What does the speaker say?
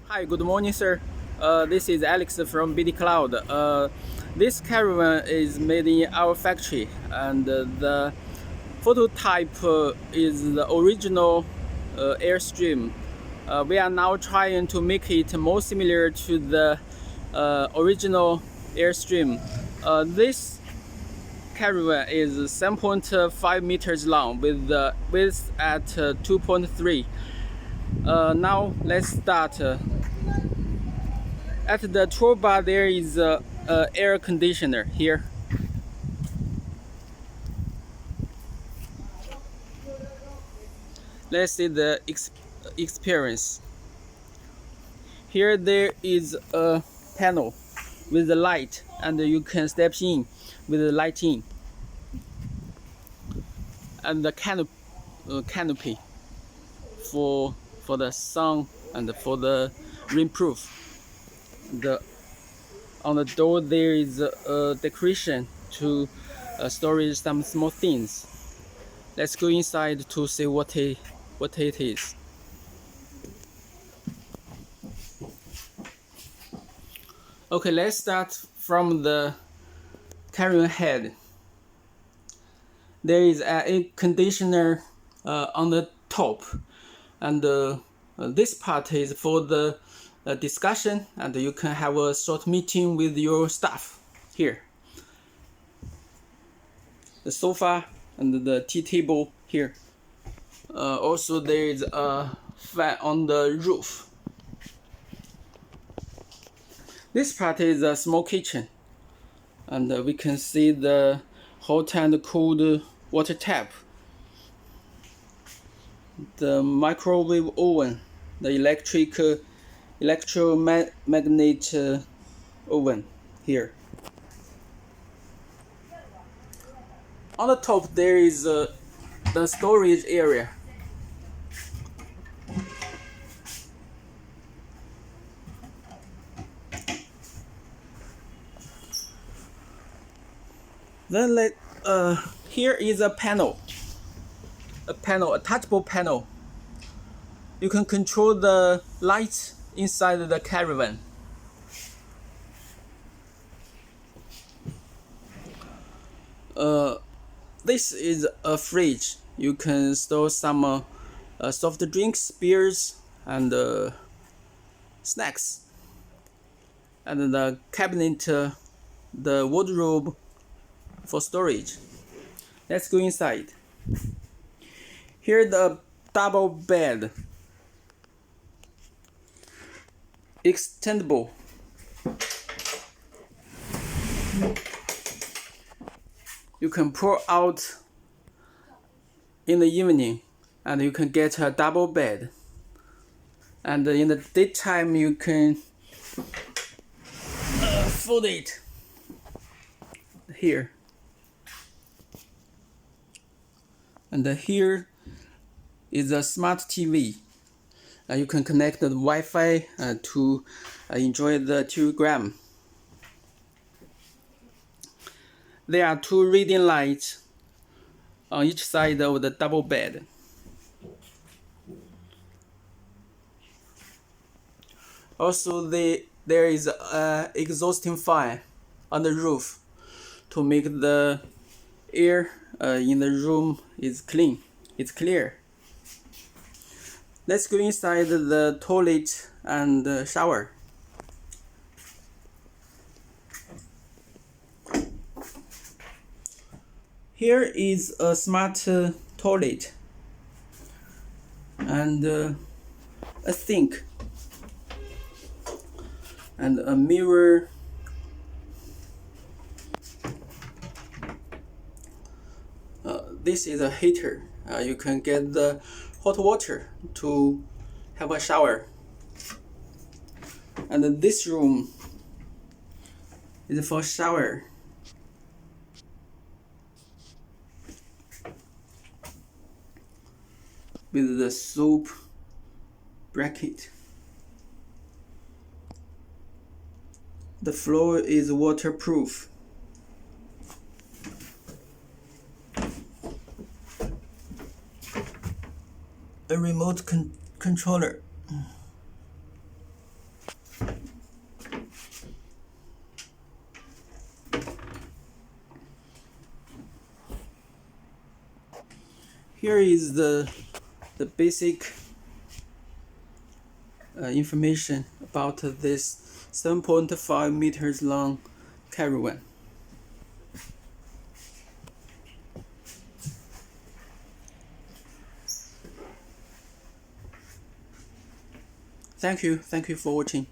Hi, good morning, sir. This is Alex from BD Cloud. This caravan is made in our factory, and the prototype is the original Airstream. We are now trying to make it more similar to the original Airstream. This caravan is 7.5 meters long with the width at 2.3. Now let's start. At the toolbar, there is a air conditioner here. Let's see the experience. Here there is a panel with the light, and you can step in with the light in, and the canopy for the sun and for the rainproof. The on the door there is a decoration to store some small things. Let's go inside to see what it is. Okay, let's start from the carrier head. There is an air conditioner on the top, and this part is for the discussion, and you can have a short meeting with your staff here. The sofa and the tea table here. Also, there is a fan on the roof. This part is a small kitchen, and we can see the hot and cold water tap, the microwave oven, the electromagnet oven here. On the top there is the storage area. Then here is a touchable panel. You can control the lights inside the caravan. This is a fridge. You can store some soft drinks, beers, and snacks. And the cabinet, the wardrobe for storage. Let's go inside. Here the double bed, extendable. You can pull out in the evening, and you can get a double bed. And in the daytime, you can fold it here. And here is a smart TV. You can connect the Wi-Fi to enjoy the telegram. There are two reading lights on each side of the double bed. Also, there is an exhausting fan on the roof to make the air in the room is clean. It's clear. Let's go inside the toilet and shower. Here is a smart toilet and a sink and a mirror. This is a heater. You can get the hot water to have a shower. And this room is for shower. With the soap bracket. The floor is waterproof. A remote controller. Here is the basic information about this 7.5 meters long caravan. Thank you for watching.